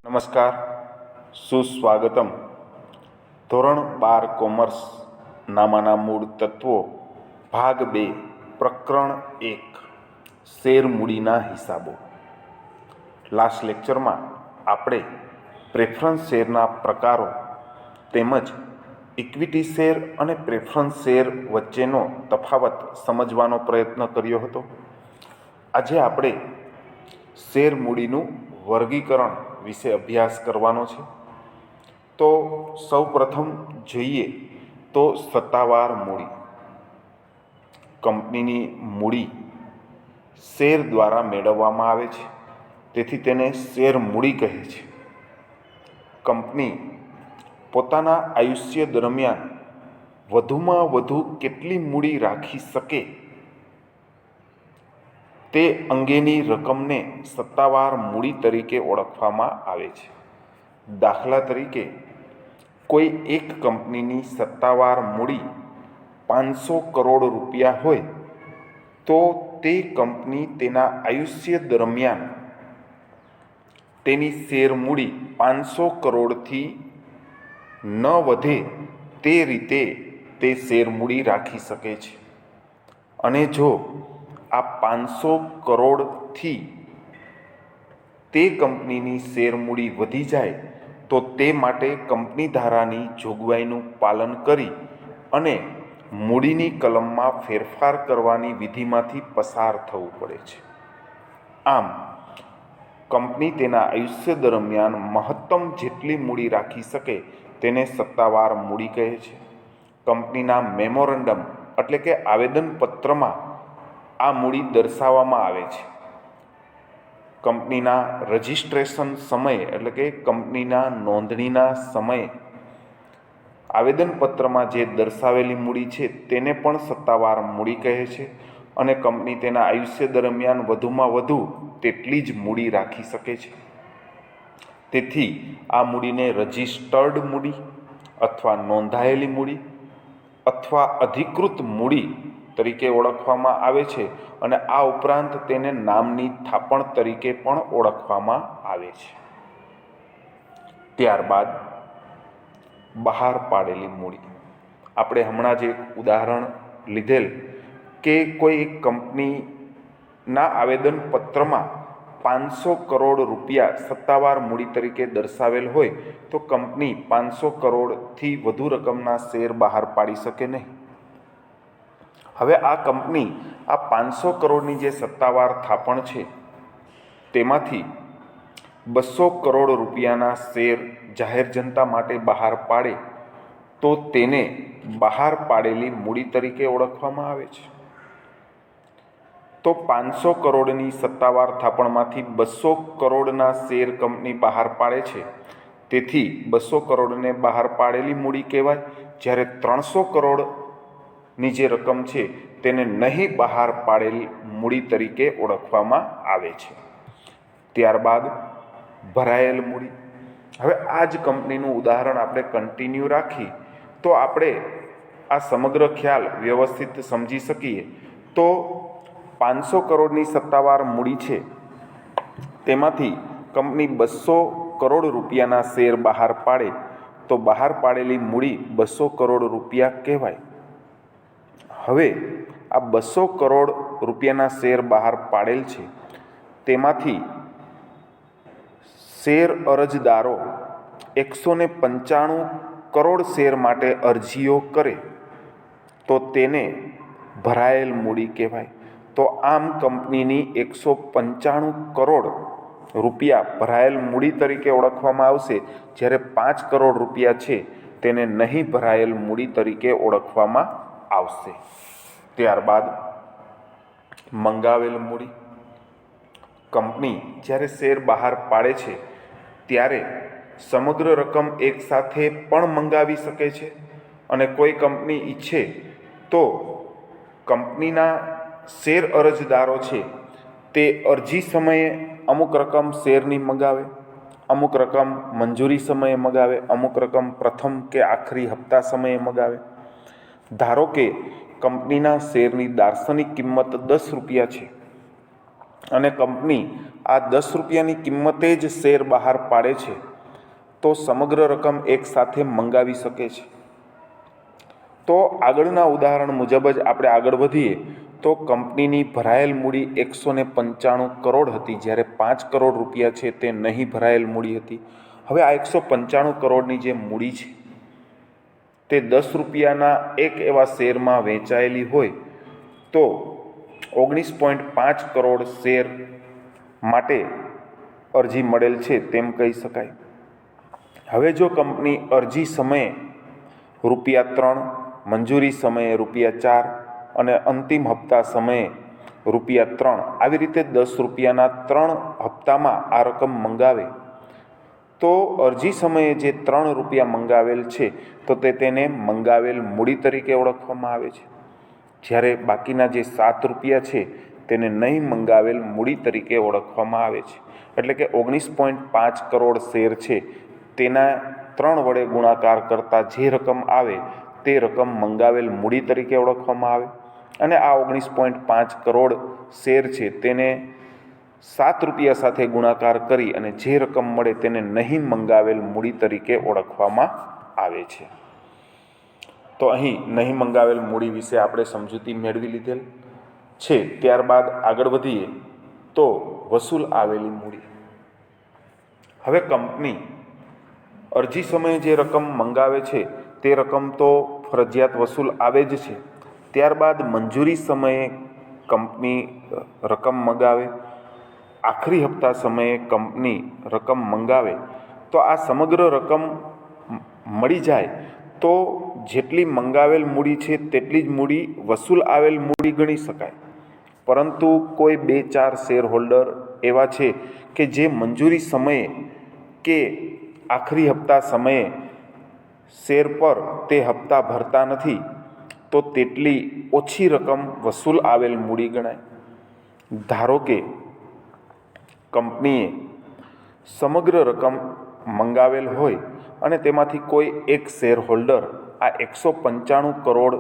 નમસ્કાર, સુસ્વાગતમ. ધોરણ 12 કોમર્સ નામાના મૂળ તત્વો ભાગ 2 પ્રકરણ 1 શેરમૂડીના હિસાબો. લાસ્ટ લેક્ચરમાં આપણે પ્રેફરન્સ શેરના પ્રકારો તેમજ ઇક્વિટી શેર અને પ્રેફરન્સ શેર વચ્ચેનો તફાવત સમજવાનો પ્રયત્ન કર્યો હતો. આજે આપણે શેરમૂડીનું વર્ગીકરણ વિશે અભ્યાસ કરવાનો છે. તો સૌ પ્રથમ જોઈએ તો સત્તાવાર મૂડી. કંપનીની મૂડી શેર દ્વારા મેળવવામાં આવે છે, તેથી તેને શેર મૂડી કહે છે. કંપની પોતાના આયુષ્ય દરમિયાન વધુમાં વધુ કેટલી મૂડી રાખી શકે તે અંગેની રકમને સત્તાવાર મૂડી તરીકે ઓળખવામાં આવે છે. દાખલા તરીકે કોઈ એક કંપનીની સત્તાવાર મૂડી 500 કરોડ રૂપિયા હોય તો તે કંપની તેના આયુષ્ય દરમિયાન તેની શેર મૂડી 500 કરોડથી ન વધે તે રીતે તે શેર મૂડી રાખી શકે છે. અને જો આ 500 કરોડથી તે કંપનીની શેર મૂડી વધી જાય તો તે માટે કંપની ધારાની જોગવાઈનું પાલન કરી અને મૂડીની કલમમાં ફેરફાર કરવાની વિધિમાંથી પસાર થવું પડે છે. આમ કંપની તેના આયુષ્ય દરમિયાન મહત્તમ જેટલી મૂડી રાખી શકે તેને સત્તાવાર મૂડી કહે છે. કંપનીના મેમોરન્ડમ એટલે કે આવેદનપત્રમાં આ મૂડી દર્શાવવામાં આવે છે. કંપનીના રજિસ્ટ્રેશન સમયે એટલે કે કંપનીના નોંધણીના સમયે આવેદનપત્રમાં જે દર્શાવેલી મૂડી છે તેને પણ સત્તાવાર મૂડી કહે છે. અને કંપની તેના આયુષ્ય દરમિયાન વધુમાં વધુ તેટલી જ મૂડી રાખી શકે છે. તેથી આ મૂડીને રજિસ્ટર્ડ મૂડી અથવા નોંધાયેલી મૂડી અથવા અધિકૃત મૂડી તરીકે ઓળખવામાં આવે છે. અને આ ઉપરાંત તેને નામની થાપણ તરીકે પણ ઓળખવામાં આવે છે. ત્યારબાદ બહાર પાડેલી મૂડી. આપણે હમણાં જ એક ઉદાહરણ લીધેલ કે કોઈ એક કંપનીના આવેદનપત્રમાં 500 કરોડ રૂપિયા સત્તાવાર મૂડી તરીકે દર્શાવેલ હોય તો કંપની 500 કરોડથી વધુ રકમના શેર બહાર પાડી શકે નહીં. હવે આ કંપની આ 500 કરોડની જે સત્તાવાર થાપણ છે તેમાંથી 200 કરોડ રૂપિયાના શેર જાહેર જનતા માટે બહાર પાડે તો તેને બહાર પાડેલી મૂડી તરીકે ઓળખવામાં આવે છે. તો 500 કરોડની સત્તાવાર થાપણમાંથી 200 કરોડના શેર કંપની બહાર પાડે છે, તેથી 200 કરોડને બહાર પાડેલી મૂડી કહેવાય. જ્યારે 300 કરોડની જે રકમ છે તેને નહીં બહાર પાડેલી મૂડી તરીકે ઓળખવામાં આવે છે. ત્યારબાદ ભરાયેલ મૂડી. હવે આ જ કંપનીનું ઉદાહરણ આપણે કન્ટિન્યુ રાખી તો આપણે આ સમગ્ર ખ્યાલ વ્યવસ્થિત સમજી શકીએ. તો 500 કરોડની સત્તાવાર મૂડી છે, તેમાંથી કંપની 200 કરોડ રૂપિયાના શેર બહાર પાડે તો બહાર પાડેલી મૂડી 200 કરોડ રૂપિયા કહેવાય. હવે આ 200 કરોડ રૂપિયાના શેર બહાર પાડેલ છે, તેમાંથી શેર અરજદારો 195 કરોડ શેર માટે અરજીઓ કરે તો તેને ભરાયેલ મૂડી કહેવાય. તો આમ કંપનીની 195 કરોડ રૂપિયા ભરાયેલ મૂડી તરીકે ઓળખવામાં આવશે. જ્યારે 5 કરોડ રૂપિયા છે તેને નહીં ભરાયેલ મૂડી તરીકે ઓળખવામાં આવશે. ત્યારબાદ મંગાવેલ મૂડી. કંપની જ્યારે શેર બહાર પાડે છે ત્યારે સમગ્ર રકમ એકસાથે પણ મંગાવી શકે છે, અને કોઈ કંપની ઈચ્છે તો કંપનીના શેર અરજદારો છે તે અરજી સમયે અમુક રકમ શેરની મંગાવે, અમુક રકમ મંજૂરી સમયે મંગાવે, અમુક રકમ પ્રથમ કે આખરી હપ્તા સમયે મંગાવે. ધારો કે કંપનીના શેરની દાર્શનિક કિંમત 10 રૂપિયા છે અને કંપની આ 10 રૂપિયાની કિંમતે જ શેર બહાર પાડે છે, તો સમગ્ર રકમ એકસાથે મંગાવી શકે છે. તો આગળના ઉદાહરણ મુજબ જ આપણે આગળ વધીએ તો કંપનીની ભરાયેલ મૂડી 195 કરોડ હતી, જ્યારે 5 કરોડ રૂપિયા છે તે નહીં ભરાયેલ મૂડી હતી. હવે આ 195 કરોડની જે મૂડી છે તે 10 રૂપિયાના એક એવા શેરમાં વેચાયેલી હોય તો 19.5 કરોડ શેર માટે અરજી મળેલ છે તેમ કહી શકાય. હવે જો કંપની અરજી સમયે ₹3, મંજૂરી સમયે ₹4 અને અંતિમ હપ્તા સમયે ₹3 આવી રીતે 10 રૂપિયાના 3 હપ્તામાં આ રકમ મંગાવે તો અરજી સમયે જે ₹3 મંગાવેલ છે તો તેને મંગાવેલ મૂડી તરીકે ઓળખવામાં આવે છે, જ્યારે બાકીના જે ₹7 છે તેને નહીં મંગાવેલ મૂડી તરીકે ઓળખવામાં આવે છે. એટલે કે 19.5 કરોડ શેર છે તેના 3 વડે ગુણાકાર કરતાં જે રકમ આવે તે રકમ મંગાવેલ મૂડી તરીકે ઓળખવામાં આવે, અને આ 19.5 કરોડ શેર છે તેને ₹7 સાથે ગુણાકાર કરી અને જે રકમ મળે તેને નહીં મંગાવેલ મૂડી તરીકે ઓળખવામાં આવે છે. તો અહીં નહીં મંગાવેલ મૂડી વિશે આપણે સમજૂતી મેળવી લીધેલ છે. ત્યારબાદ આગળ વધીએ તો વસૂલ આવેલી મૂડી. હવે કંપની અરજી સમયે જે રકમ મંગાવે છે તે રકમ તો ફરજિયાત વસૂલ આવે જ છે. ત્યારબાદ મંજૂરી સમયે કંપની રકમ મંગાવે, આખરી હપ્તા સમયે કંપની રકમ મંગાવે તો આ સમગ્ર રકમ મળી જાય તો જેટલી મંગાવેલ મૂડી છે તેટલી જ મૂડી વસૂલ આવેલ મૂડી ગણી શકાય. પરંતુ કોઈ 2-4 શેર હોલ્ડર એવા છે કે જે મંજૂરી સમયે કે આખરી હપ્તા સમયે શેર પર તે હપ્તા ભરતા નથી, તો તેટલી ઓછી રકમ વસૂલ આવેલ મૂડી ગણાય. ધારો કે કંપનીએ સમગ્ર રકમ મંગાવેલ હોય અને તેમાંથી કોઈ એક શેર હોલ્ડર આ 195 કરોડ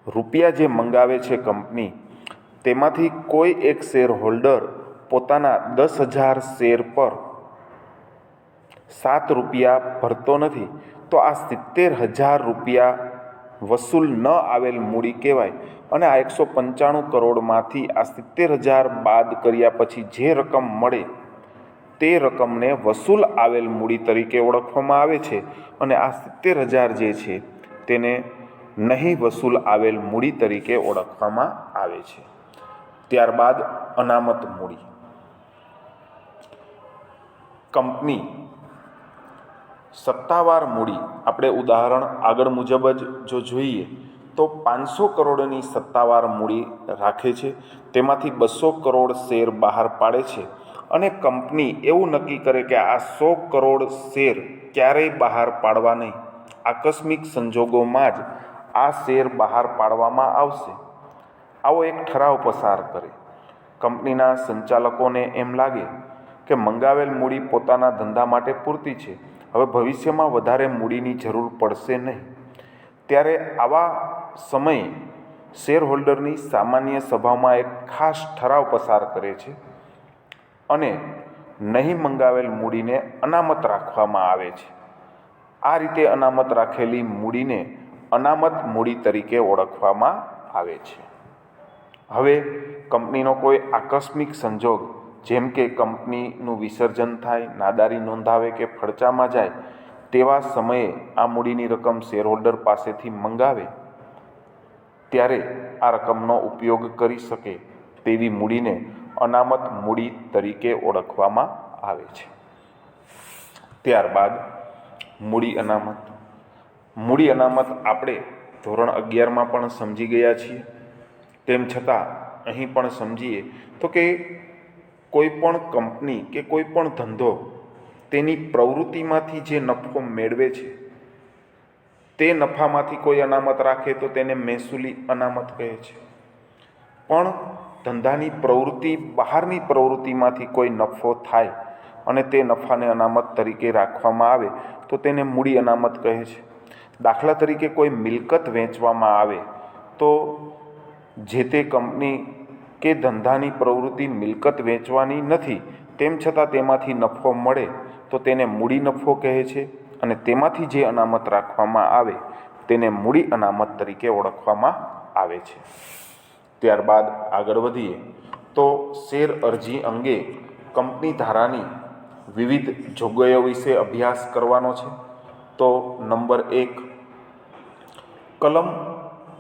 રૂપિયા જે મંગાવે છે કંપની, તેમાંથી કોઈ એક શેર હોલ્ડર પોતાના 10,000 શેર પર ₹7 ભરતો નથી, તો આ ₹70,000 વસૂલ ન આવેલ મૂડી કહેવાય. અને આ 195 કરોડમાંથી આ 70,000 બાદ કર્યા પછી જે રકમ મળે તે રકમને વસૂલ આવેલ મૂડી તરીકે ઓળખવામાં આવે છે, અને આ 70,000 જે છે તેને નહીં વસૂલ આવેલ મૂડી તરીકે ઓળખવામાં આવે છે. ત્યારબાદ અનામત મૂડી. કંપની સત્તાવાર મૂડી આપણે ઉદાહરણ આગળ મુજબ જ જો જોઈએ તો 500 કરોડની સત્તાવાર મૂડી રાખે છે, તેમાંથી 200 કરોડ શેર બહાર પાડે છે, અને કંપની એવું નક્કી કરે કે આ 100 કરોડ શેર ક્યારેય બહાર પાડવા નહીં, આકસ્મિક સંજોગોમાં જ આ શેર બહાર પાડવામાં આવશે. આવો એક ઠરાવ પસાર કરે. કંપનીના સંચાલકોને એમ લાગે કે મંગાવેલ મૂડી પોતાના ધંધા માટે પૂરતી છે, હવે ભવિષ્યમાં વધારે મૂડીની જરૂર પડશે નહીં. ત્યારે આવા સમયે શેર હોલ્ડરની સામાન્ય સભામાં એક ખાસ ઠરાવ પસાર કરે છે અને નહીં મંગાવેલ મૂડીને અનામત રાખવામાં આવે છે. આ રીતે અનામત રાખેલી મૂડીને અનામત મૂડી તરીકે ઓળખવામાં આવે છે. હવે કંપનીનો કોઈ આકસ્મિક સંજોગ જેમ કે કંપનીનું વિસર્જન થાય, નાદારી નોંધાવે કે ફડચામાં જાય તેવા સમયે આ મૂડીની રકમ શેરહોલ્ડર પાસેથી મંગાવે ત્યારે આ રકમનો ઉપયોગ કરી શકે તેવી મૂડીને અનામત મૂડી તરીકે ઓળખવામાં આવે છે. ત્યારબાદ મૂડી અનામત. મૂડી અનામત આપણે ધોરણ 11માં પણ સમજી ગયા છીએ, તેમ છતાં અહીં પણ સમજીએ તો કે કોઈ પણ કંપની કે કોઈ પણ ધંધો તેની પ્રવૃત્તિમાંથી જે નફો મેળવે છે તે નફામાંથી કોઈ અનામત રાખે તો તેને મહેસૂલી અનામત કહે છે. પણ ધંધાની પ્રવૃત્તિ બહારની પ્રવૃત્તિમાંથી કોઈ નફો થાય અને તે નફાને અનામત તરીકે રાખવામાં આવે તો તેને મૂડી અનામત કહે છે. દાખલા તરીકે કોઈ મિલકત વેચવામાં આવે તો જે તે કંપની કે ધંધાની પ્રવૃત્તિ મિલકત વેચવાની નથી, તેમ છતાં તેમાંથી નફો મળે તો તેને મૂડી નફો કહે છે અને તેમાંથી જે અનામત રાખવામાં આવે તેને મૂડી અનામત તરીકે ઓળખવામાં આવે છે. ત્યારબાદ આગળ વધીએ તો શેર અરજી અંગે કંપની ધારાની વિવિધ જોગવાઈઓ વિશે અભ્યાસ કરવાનો છે. તો નંબર 1, કલમ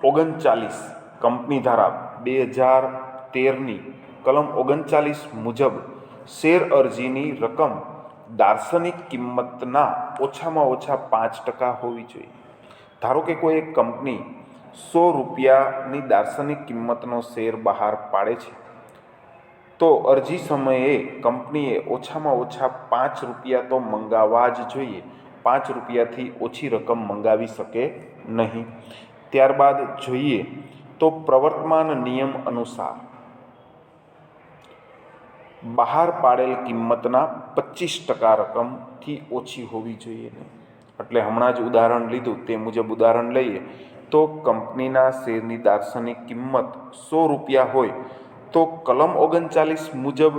39 કંપની ધારા 2013ની કલમ 39 મુજબ શેર અરજીની રકમ દાર્શનિક કિંમતના ઓછામાં ઓછા 5% હોવી જોઈએ. ધારો કે કોઈ એક કંપની 100 રૂપિયાની દાર્શનિક કિંમતનો શેર બહાર પાડે છે તો અરજી સમયે કંપનીએ ઓછામાં ઓછા 5 રૂપિયા તો મંગાવવા જ જોઈએ. 5 રૂપિયાથી ઓછી રકમ મંગાવી શકે નહીં. ત્યારબાદ જોઈએ તો પ્રવર્તમાન નિયમ અનુસાર બહાર પાડેલ કિંમતના 25% રકમથી ઓછી હોવી જોઈએ નહીં. એટલે હમણાં જ ઉદાહરણ લીધું તે મુજબ ઉદાહરણ લઈએ તો કંપનીના શેરની દાર્શનિક કિંમત 100 રૂપિયા હોય તો કલમ 39 મુજબ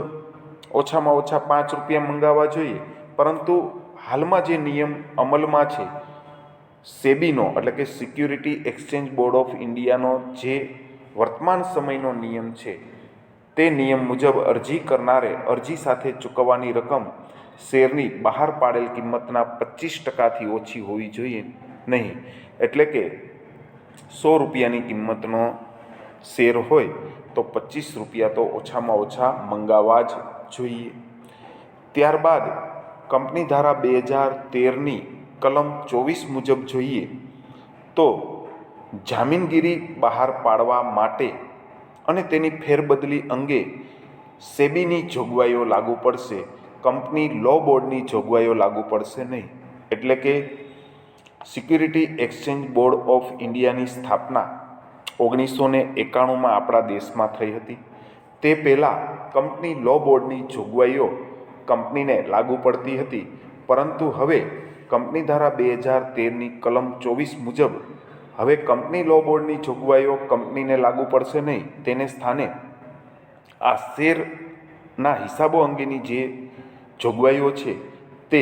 ઓછામાં ઓછા 5 રૂપિયા મંગાવવા જોઈએ. પરંતુ હાલમાં જે નિયમ અમલમાં છે સેબીનો એટલે કે સિક્યુરિટી એક્સચેન્જ બોર્ડ ઓફ ઇન્ડિયાનો જે વર્તમાન સમયનો નિયમ છે તે નિયમ મુજબ અરજી કરનારે અરજી સાથે ચૂકવવાની રકમ શેરની બહાર પાડેલ કિંમતના 25%થી ઓછી હોવી જોઈએ નહીં. એટલે કે 100 રૂપિયાની કિંમતનો શેર હોય તો 25 રૂપિયા તો ઓછામાં ઓછા મંગાવવા જ જોઈએ. ત્યારબાદ કંપની ધારા 2013ની કલમ 24 મુજબ જોઈએ તો જામીનગીરી બહાર પાડવા માટે અને તેની ફેરબદલી અંગે સેબીની જોગવાઈઓ લાગુ પડશે. કંપની લો બોર્ડની જોગવાઈઓ લાગુ પડશે નહીં. એટલે કે સિક્યુરિટી એક્સચેન્જ બોર્ડ ઓફ ઇન્ડિયાની સ્થાપના 1991માં આપણા દેશમાં થઈ હતી. તે પહેલાં કંપની લો બોર્ડની જોગવાઈઓ કંપનીને લાગુ પડતી હતી, પરંતુ હવે કંપની ધારા 2013ની કલમ 24 મુજબ હવે કંપની લો બોર્ડની જોગવાઈઓ કંપનીને લાગુ પડશે નહીં. તેને સ્થાને આ શેરના હિસાબો અંગેની જે જોગવાઈઓ છે તે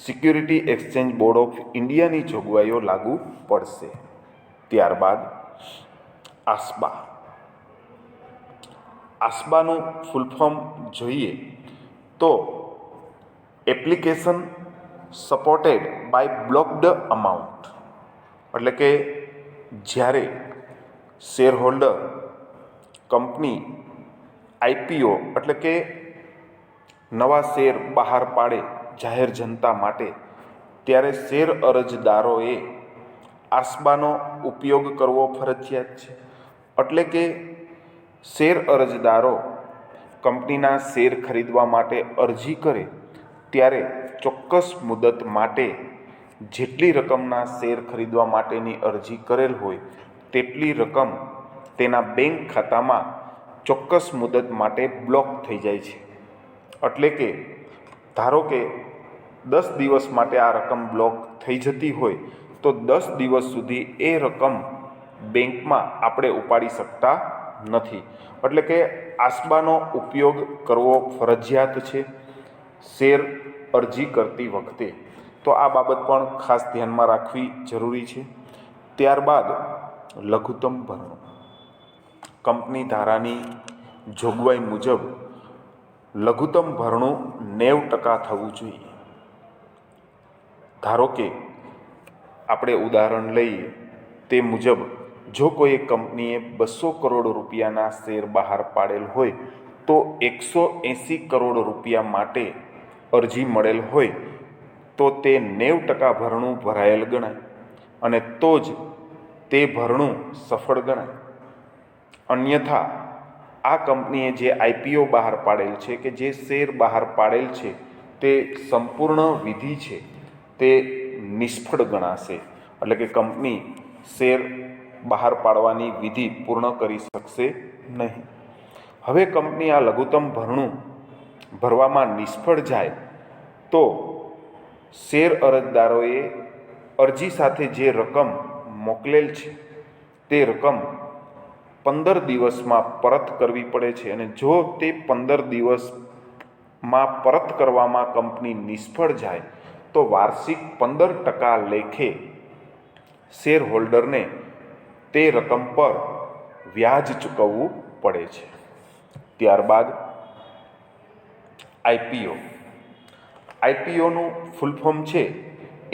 સિક્યુરિટી એક્સચેન્જ બોર્ડ ઓફ ઇન્ડિયાની જોગવાઈઓ લાગુ પડશે. ત્યારબાદ આસ્બા. આસ્બાનું ફૂલ ફોર્મ જોઈએ તો એપ્લિકેશન સપોર્ટેડ બાય બ્લોક્ડ અમાઉન્ટ. એટલે કે જ્યારે શેર હોલ્ડર કંપની આઈપીઓ એટલે કે નવા શેર બહાર પાડે જાહેર જનતા માટે ત્યારે શેર અરજદારોએ આસ્બાનો ઉપયોગ કરવો ફરજિયાત છે. એટલે કે શેર અરજદારો કંપનીના શેર ખરીદવા માટે અરજી કરે ત્યારે ચોક્કસ મુદત માટે જેટલી રકમના શેર ખરીદવા માટેની અરજી કરેલ હોય તેટલી રકમ તેના બેંક ખાતામાં ચોક્કસ મુદત માટે બ્લોક થઈ જાય છે. એટલે કે ધારો કે 10 દિવસ માટે આ રકમ બ્લોક થઈ જતી હોય તો 10 દિવસ સુધી એ રકમ બેંકમાં આપણે ઉપાડી શકતા નથી. એટલે કે આસ્બાનો ઉપયોગ કરવો ફરજિયાત છે શેર અરજી કરતી વખતે. તો આ બાબત પણ ખાસ ધ્યાનમાં રાખવી જરૂરી છે. ત્યારબાદ લઘુત્તમ ભરણું. કંપની ધારાની જોગવાઈ મુજબ લઘુત્તમ ભરણું 90% થવું જોઈએ. ધારો કે આપણે ઉદાહરણ લઈએ તે મુજબ જો કોઈ કંપનીએ 200 કરોડ રૂપિયાના શેર બહાર પાડેલ હોય તો 180 કરોડ રૂપિયા માટે અરજી મળેલ હોય તો તે 90% ભરણું ભરાયેલ ગણાય અને તો જ તે ભરણું સફળ ગણાય. અન્યથા આ કંપનીએ જે આઈપીઓ બહાર પાડેલ છે કે જે શેર બહાર પાડેલ છે તે સંપૂર્ણ વિધિ છે તે નિષ્ફળ ગણાશે. એટલે કે કંપની શેર બહાર પાડવાની વિધિ પૂર્ણ કરી શકશે નહીં. હવે કંપની આ લઘુત્તમ ભરણું ભરવામાં નિષ્ફળ જાય તો શેર અરજદારોએ અરજી સાથે જે રકમ મોકલેલ છે તે રકમ 15 દિવસમાં પરત કરવી પડે છે. અને જો તે 15 દિવસમાં પરત કરવામાં કંપની નિષ્ફળ જાય તો વાર્ષિક 15% લેખે શેર હોલ્ડરને તે રકમ પર વ્યાજ ચૂકવવું પડે છે. ત્યારબાદ આઈપીઓનું ફૂલ ફોર્મ છે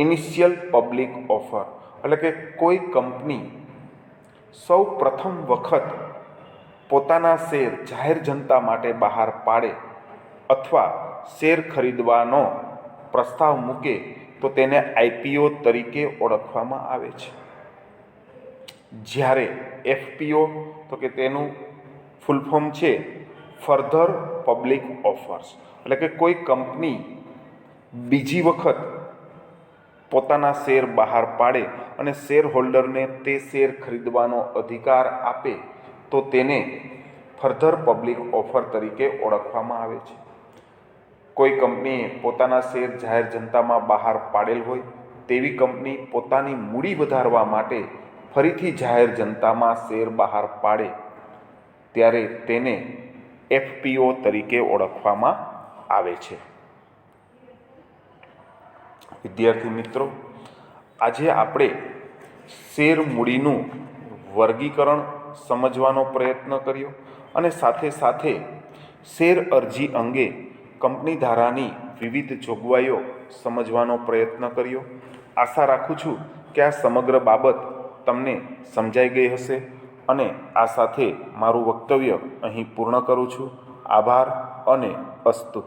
ઇનિશિયલ પબ્લિક ઓફર. એટલે કે કોઈ કંપની સૌ પ્રથમ વખત પોતાના શેર જાહેર જનતા માટે બહાર પાડે અથવા શેર ખરીદવાનો પ્રસ્તાવ મૂકે તો તેને આઈપીઓ તરીકે ઓળખવામાં આવે છે. જ્યારે એફપીઓ તો કે તેનું ફૂલ ફોર્મ છે ફર્ધર પબ્લિક ઓફર્સ. એટલે કે કોઈ કંપની બીજી વખત પોતાના શેર બહાર પાડે અને શેર હોલ્ડરને તે શેર ખરીદવાનો અધિકાર આપે તો તેને ફર્ધર પબ્લિક ઓફર તરીકે ઓળખવામાં આવે છે. કોઈ કંપનીએ પોતાના શેર જાહેર જનતામાં બહાર પાડેલ હોય તેવી કંપની પોતાની મૂડી વધારવા માટે ફરીથી જાહેર જનતામાં શેર બહાર પાડે ત્યારે તેને એફપીઓ તરીકે ઓળખવામાં આવે છે. વિદ્યાર્થી મિત્રો, આજે આપણે શેર મૂડીનું વર્ગીકરણ સમજવાનો પ્રયત્ન કર્યો અને સાથે સાથે શેર અરજી અંગે કંપની ધારાની વિવિધ જોગવાઈઓ સમજવાનો પ્રયત્ન કર્યો. આશા રાખું છું કે આ સમગ્ર બાબત તમને સમજાઈ ગઈ હશે અને આ સાથે મારું વક્તવ્ય અહીં પૂર્ણ કરું છું. આભાર અને અસ્તુ.